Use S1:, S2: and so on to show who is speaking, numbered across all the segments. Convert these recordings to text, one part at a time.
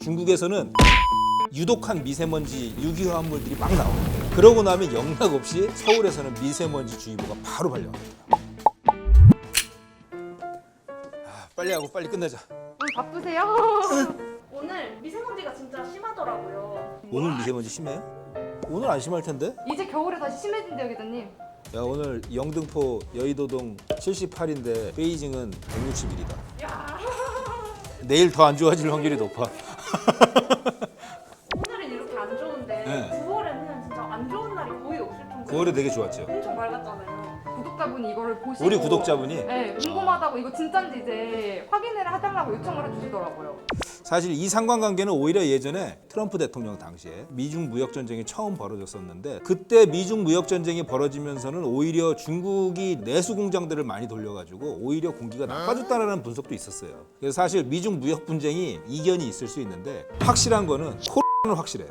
S1: 중국에서는 유독한 미세먼지 유기화합물들이 막 나와요. 그러고 나면 영락없이 서울에서는 미세먼지 주의보가 바로 발령합니다. 빨리 하고 빨리 끝내자.
S2: 오늘 바쁘세요?
S3: 오늘 미세먼지가 진짜 심하더라고요.
S1: 오늘 미세먼지 심해요? 오늘 안 심할 텐데?
S2: 이제 겨울에 다시 심해진대요, 기자님.
S1: 야, 오늘 영등포 여의도동 78인데 베이징은 161이다.
S3: 야,
S1: 내일 더 안 좋아질 확률이 높아.
S3: 오늘은 이렇게 안 좋은데
S1: 네.
S3: 9월에는 진짜 안 좋은 날이 거의 없을 정도로
S1: 9월에 되게 좋았죠.
S3: 엄청 맑았잖아요.
S2: 구독자분이 이거를 보시고
S1: 우리 구독자분이
S2: 네, 궁금하다고 이거 진짠지 이제 확인을 해달라고 요청을 해주시더라고요.
S1: 사실 이 상관관계는 오히려 예전에 트럼프 대통령 당시에 미중 무역 전쟁이 처음 벌어졌었는데 그때 미중 무역 전쟁이 벌어지면서는 오히려 중국이 내수 공장들을 많이 돌려가지고 오히려 공기가 나빠졌다는 분석도 있었어요. 그래서 사실 미중 무역 분쟁이 이견이 있을 수 있는데 확실한 거는 코로나는 확실해요.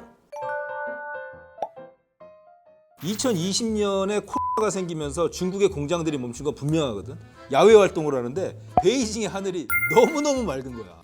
S1: 2020년에 코로나가 생기면서 중국의 공장들이 멈춘 건 분명하거든. 야외 활동을 하는데 베이징의 하늘이 너무너무 맑은 거야.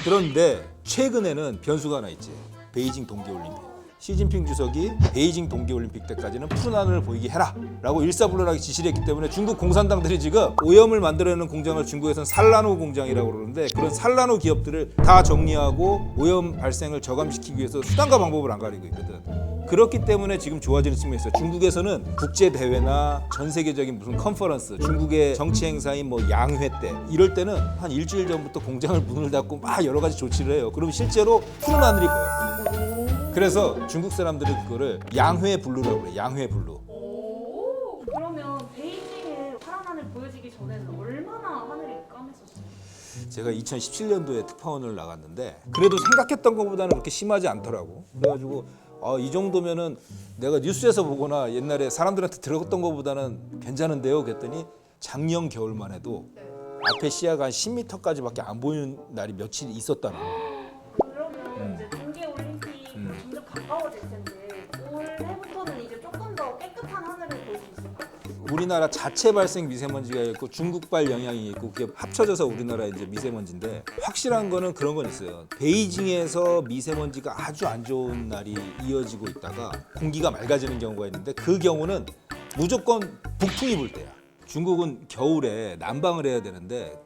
S1: 그런데 최근에는 변수가 하나 있지. 베이징 동계올림픽. 시진핑 주석이 베이징 동계올림픽 때까지는 푸른 하늘을 보이게 해라 라고 일사불란하게 지시를 했기 때문에 중국 공산당들이 지금 오염을 만들어내는 공장을 중국에서는 산란호 공장이라고 그러는데 그런 산란호 기업들을 다 정리하고 오염 발생을 저감시키기 위해서 수단과 방법을 안 가리고 있거든. 그렇기 때문에 지금 좋아지는 측면이 있어요. 중국에서는 국제 대회나 전 세계적인 무슨 컨퍼런스, 중국의 정치 행사인 뭐 양회 때 이럴 때는 한 일주일 전부터 공장을 문을 닫고 막 여러 가지 조치를 해요. 그럼 실제로 푸른 하늘이 보여요. 그래서 중국 사람들은 그거를 양회 블루라고 그래요. 양회 블루.
S3: 오, 그러면 베이징에 파란 하늘 보여지기 전에는 얼마나 하늘이 까맸었어요?
S1: 제가 2017년도에 특파원을 나갔는데 그래도 생각했던 것보다는 그렇게 심하지 않더라고. 그래가지고 이 정도면은 내가 뉴스에서 보거나 옛날에 사람들한테 들었던 것보다는 괜찮은데요. 그랬더니 작년 겨울만 해도 앞에 시야가 한 10m까지밖에 안 보이는 날이 며칠 있었다는 거예요.
S3: 그러면 이제 동계올림픽이 점점 가까워질 텐데 올해부터는 이제 조금 더 깨끗한 하늘을 볼 수 있을까요?
S1: 우리나라 자체 발생 미세먼지가 있고 중국발 영향이 있고 그게 합쳐져서 우리나라의 이제 미세먼지인데 확실한 거는 그런 건 있어요. 베이징에서 미세먼지가 아주 안 좋은 날이 이어지고 있다가 공기가 맑아지는 경우가 있는데 그 경우는 무조건 북풍이 불 때야. 중국은 겨울에 난방을 해야 되는데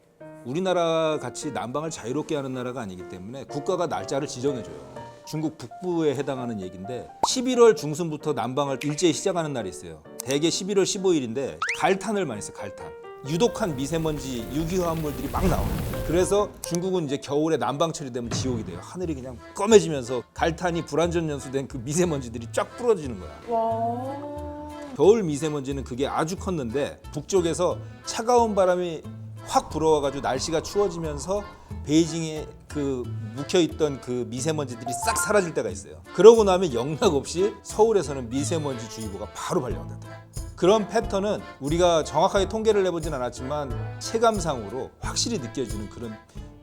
S1: 우리나라 같이 난방을 자유롭게 하는 나라가 아니기 때문에 국가가 날짜를 지정해줘요. 중국 북부에 해당하는 얘기인데 11월 중순부터 난방을 일제히 시작하는 날이 있어요. 대개 11월 15일인데 갈탄을 많이 써요. 갈탄. 유독한 미세먼지 유기화합물들이 막 나와요. 그래서 중국은 이제 겨울에 난방철이 되면 지옥이 돼요. 하늘이 그냥 검해지면서 갈탄이 불완전 연소된 그 미세먼지들이 쫙 뿌려지는 거야.
S3: 와.
S1: 겨울 미세먼지는 그게 아주 컸는데 북쪽에서 차가운 바람이 확 불어와가지고 날씨가 추워지면서 베이징에 그 묵혀있던 그 미세먼지들이 싹 사라질 때가 있어요. 그러고 나면 영락없이 서울에서는 미세먼지 주의보가 바로 발령된다. 그런 패턴은 우리가 정확하게 통계를 내보진 않았지만 체감상으로 확실히 느껴지는 그런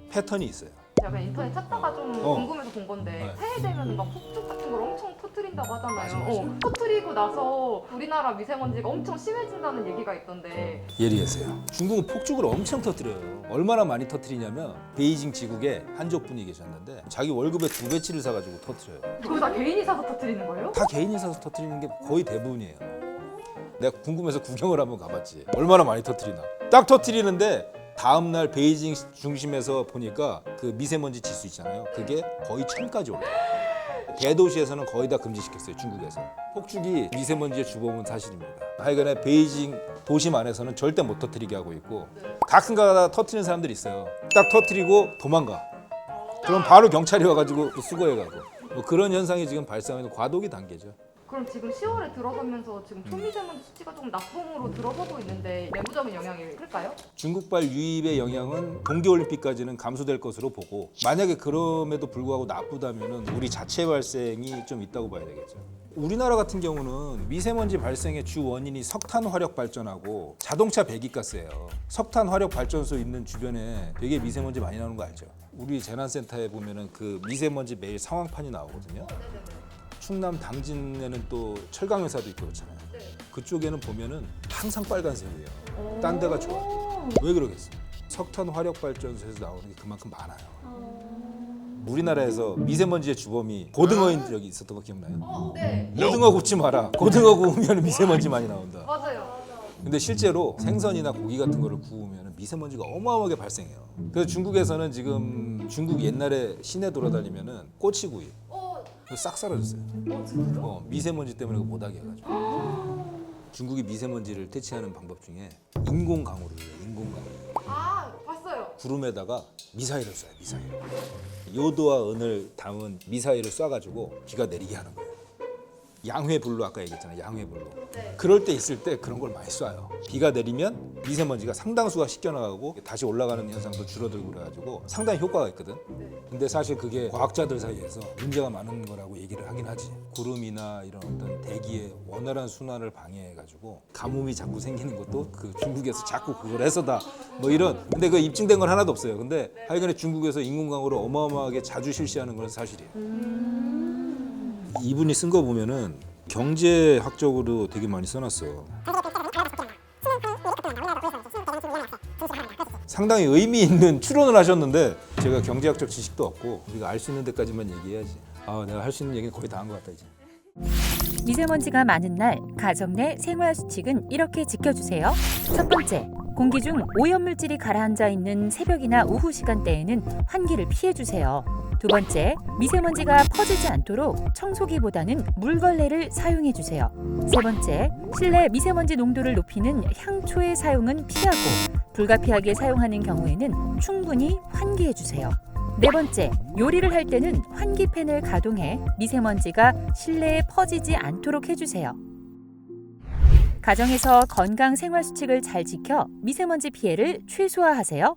S1: 패턴이 있어요.
S2: 제가 그냥 인터넷 찾다가 좀 궁금해서 본 건데
S1: 네.
S2: 새해 되면 막 폭죽 같은 걸 엄청 터뜨린다고 하잖아요.
S1: 맞아.
S2: 터뜨리고 나서 우리나라 미세먼지가 엄청 심해진다는 얘기가 있던데
S1: 예리하세요. 중국은 폭죽을 엄청 터뜨려요. 얼마나 많이 터뜨리냐면 베이징 지국에 한족 분이 계셨는데 자기 월급의 2배치를 사가지고 터뜨려요.
S2: 그거 다 개인이 사서 터뜨리는 거예요?
S1: 다 개인이 사서 터뜨리는 게 거의 대부분이에요. 내가 궁금해서 구경을 한번 가봤지. 얼마나 많이 터뜨리나. 딱 터뜨리는데 다음 날 베이징 중심에서 보니까 그 미세먼지 지수 있잖아요. 그게 거의 1000까지 올라요. 대도시에서는 거의 다 금지시켰어요. 중국에서. 폭죽이 미세먼지의 주범은 사실입니다. 하여간에 베이징 도심 안에서는 절대 못 터뜨리게 하고 있고 가끔가다 터뜨리는 사람들이 있어요. 딱 터뜨리고 도망가. 그럼 바로 경찰이 와가지고 수거해가고. 뭐 그런 현상이 지금 발생하는 과도기 단계죠.
S2: 그럼 지금 10월에 들어서면서 지금 초미세먼지 수치가 조금 나쁨으로 들어서고 있는데 내부적인 영향이 클까요?
S1: 중국발 유입의 영향은 동계올림픽까지는 감소될 것으로 보고 만약에 그럼에도 불구하고 나쁘다면 우리 자체 발생이 좀 있다고 봐야 되겠죠. 우리나라 같은 경우는 미세먼지 발생의 주 원인이 석탄 화력 발전하고 자동차 배기가스예요. 석탄 화력 발전소 있는 주변에 되게 미세먼지 많이 나오는 거 알죠? 우리 재난센터에 보면은 그 미세먼지 매일 상황판이 나오거든요. 충남 당진에는 또 철강 회사도 있고 그렇잖아요. 그쪽에는 보면은 항상 빨간색이에요. 딴 데가 좋아. 왜 그러겠어? 석탄 화력 발전소에서 나오는 게 그만큼 많아요. 우리나라에서 미세먼지의 주범이 고등어인 적이 있었던 거 기억나요?
S2: 네.
S1: 고등어 굽지 마라. 고등어 구우면 미세먼지 많이 나온다.
S2: 맞아요.
S1: 근데 실제로 생선이나 고기 같은 거를 구우면 미세먼지가 어마어마하게 발생해요. 그래서 중국에서는 지금 중국 옛날에 시내 돌아다니면은 꼬치구이 그거 싹 사라졌어요.
S2: 진짜요?
S1: 미세먼지 때문에 그거 못하게 해가지고. 중국이 미세먼지를 퇴치하는 방법 중에 인공 강우를 해요. 인공 강우.
S2: 봤어요.
S1: 구름에다가 미사일을 쏴요. 미사일. 요도와 은을 담은 미사일을 쏴가지고 비가 내리게 하는 거예요. 양회불로 아까 얘기했잖아요. 양회불로.
S2: 네.
S1: 그럴 때 있을 때 그런 걸 많이 쏴요. 비가 내리면 미세먼지가 상당수가 씻겨나가고 다시 올라가는 현상도 줄어들고 그래가지고 상당히 효과가 있거든. 근데 사실 그게 과학자들 사이에서 문제가 많은 거라고 얘기를 하긴 하지. 구름이나 이런 어떤 대기의 원활한 순환을 방해해가지고 가뭄이 자꾸 생기는 것도 그 중국에서 자꾸 그걸 해서다. 뭐 이런. 근데 그 입증된 건 하나도 없어요. 근데 하여간에 중국에서 인공강우를 어마어마하게 자주 실시하는 건 사실이에요. 이분이 쓴 거 보면은 경제학적으로 되게 많이 써놨어. 상당히 의미 있는 추론을 하셨는데 제가 경제학적 지식도 없고 우리가 알 수 있는 데까지만 얘기해야지. 내가 할 수 있는 얘기는 거의 다 한 것 같다 이제.
S4: 미세먼지가 많은 날 가정 내 생활 수칙은 이렇게 지켜주세요. 첫 번째, 공기 중 오염물질이 가라앉아 있는 새벽이나 오후 시간대에는 환기를 피해주세요. 두 번째, 미세먼지가 퍼지지 않도록 청소기보다는 물걸레를 사용해주세요. 세 번째, 실내 미세먼지 농도를 높이는 향초의 사용은 피하고 불가피하게 사용하는 경우에는 충분히 환기해주세요. 네 번째, 요리를 할 때는 환기팬을 가동해 미세먼지가 실내에 퍼지지 않도록 해주세요. 가정에서 건강 생활 수칙을 잘 지켜 미세먼지 피해를 최소화하세요.